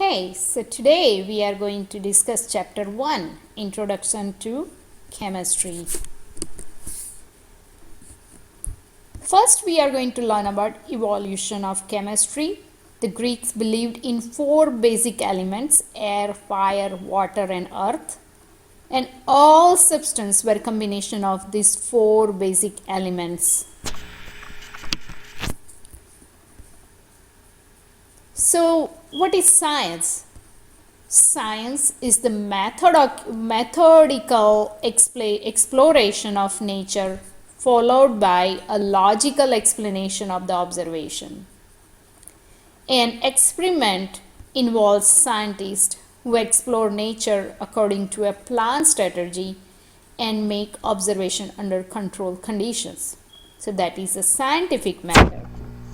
Okay, so today we are going to discuss chapter 1, Introduction to Chemistry. First, we are going to learn about evolution of chemistry. The Greeks believed in 4 basic elements: air, fire, water and earth. And all substances were a combination of these 4 basic elements. So, what is science? Science is the methodical exploration of nature followed by a logical explanation of the observation. An experiment involves scientists who explore nature according to a planned strategy and make observation under controlled conditions. So that is a scientific method.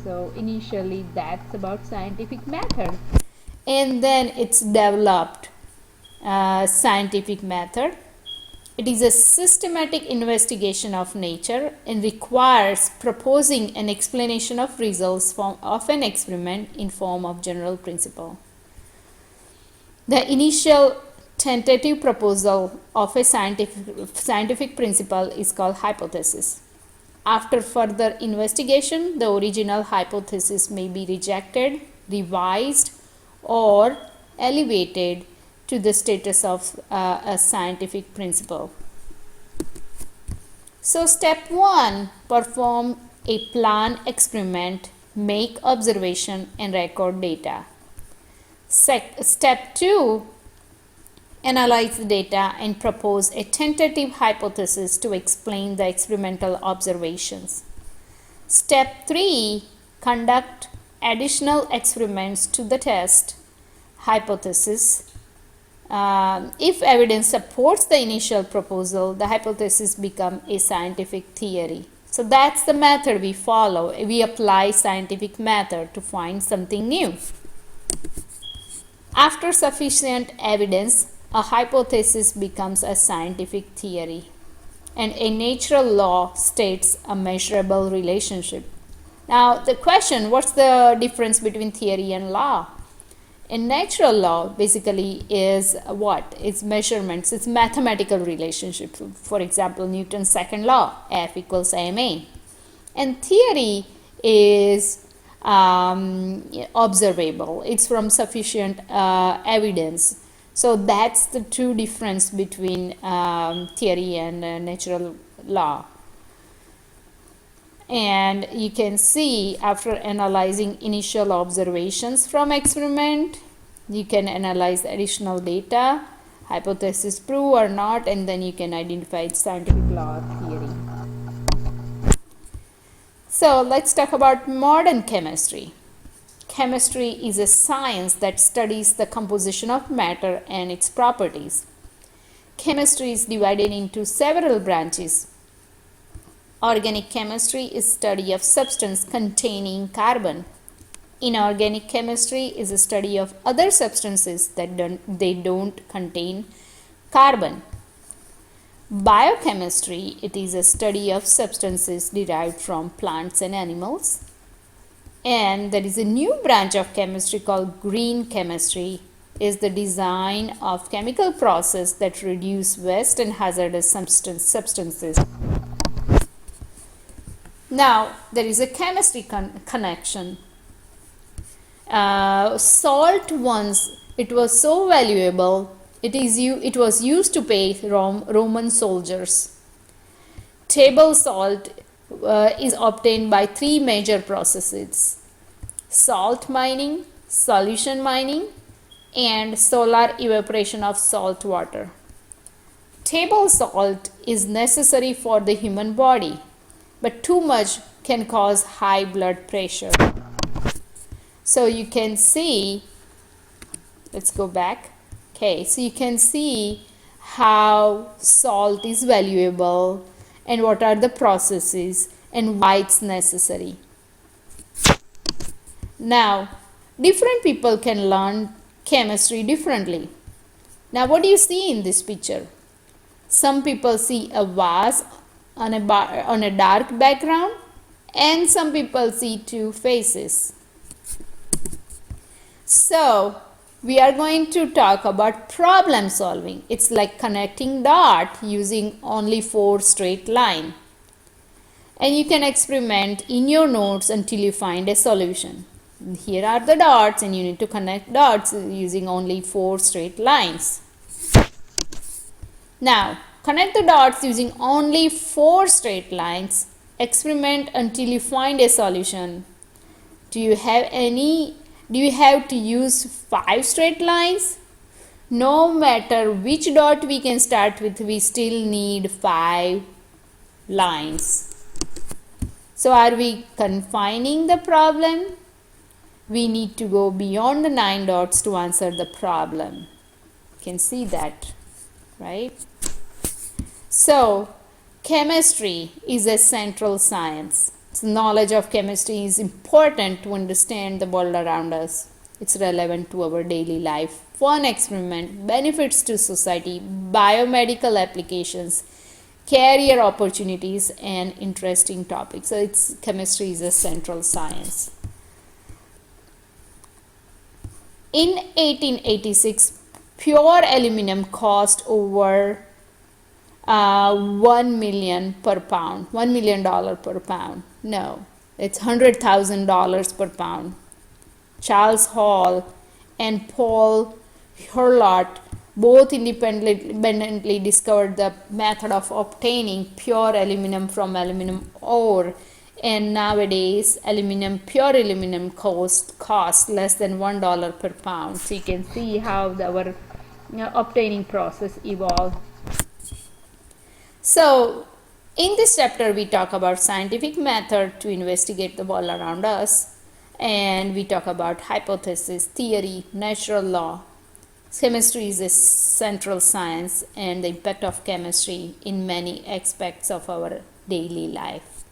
So initially that's about scientific method, and then it's developed scientific method. It is a systematic investigation of nature and requires proposing an explanation of results of an experiment in form of general principle. The initial tentative proposal of a scientific principle is called hypothesis. After further investigation, the original hypothesis may be rejected, revised, or elevated to the status of a scientific principle. So, step 1, perform a planned experiment, make observation and record data. Step 2, analyze the data and propose a tentative hypothesis to explain the experimental observations. Step 3, conduct additional experiments to the test hypothesis. If evidence supports the initial proposal, the hypothesis becomes a scientific theory. So that's the method we follow. We apply scientific method to find something new. After sufficient evidence, a hypothesis becomes a scientific theory, and a natural law states a measurable relationship. Now the question, what's the difference between theory and law? A natural law basically is what? It's measurements, it's mathematical relationship. For example, Newton's second law, F equals ma. And theory is observable, it's from sufficient evidence. So that's the two difference between theory and natural law. And you can see, after analyzing initial observations from experiment, you can analyze additional data, hypothesis prove or not, and then you can identify scientific law or theory. So let's talk about modern chemistry. Chemistry is a science that studies the composition of matter and its properties. Chemistry is divided into several branches. Organic chemistry is study of substance containing carbon. Inorganic chemistry is a study of other substances that don't contain carbon. Biochemistry, it is a study of substances derived from plants and animals. And there is a new branch of chemistry called green chemistry, is the design of chemical process that reduce waste and hazardous substances. Now there is a chemistry connection. Salt, once it was so valuable, it was used to pay Roman soldiers. Table salt is obtained by 3 major processes: salt mining, solution mining, and solar evaporation of salt water. Table salt is necessary for the human body, but too much can cause high blood pressure. So you can see, let's go back. Okay, so you can see how salt is valuable and what are the processes and why it's necessary. Now, different people can learn chemistry differently. Now, what do you see in this picture? Some people see a vase on a dark background, and some people see 2 faces. So we are going to talk about problem solving. It's like connecting dot using only 4 straight line. And you can experiment in your notes until you find a solution. Here are the dots and you need to connect dots using only 4 straight lines. Now, connect the dots using only 4 straight lines. Experiment until you find a solution. Do you have to use 5 straight lines? No matter which dot we can start with, we still need 5 lines. So are we confining the problem? We need to go beyond the 9 dots to answer the problem. You can see that, right? So chemistry is a central science. So knowledge of chemistry is important to understand the world around us. It's relevant to our daily life. Fun experiment, benefits to society, biomedical applications, career opportunities, and interesting topics. So chemistry is a central science. In 1886, pure aluminum cost over $1 million per pound. $1 million per pound. No, it's $100,000 per pound. Charles Hall and Paul Hurlot both independently discovered the method of obtaining pure aluminum from aluminum ore, and nowadays pure aluminum costs less than $1 per pound. So you can see how our obtaining process evolved. So in this chapter we talk about scientific method to investigate the world around us, and we talk about hypothesis, theory, natural law. Chemistry is a central science and the impact of chemistry in many aspects of our daily life.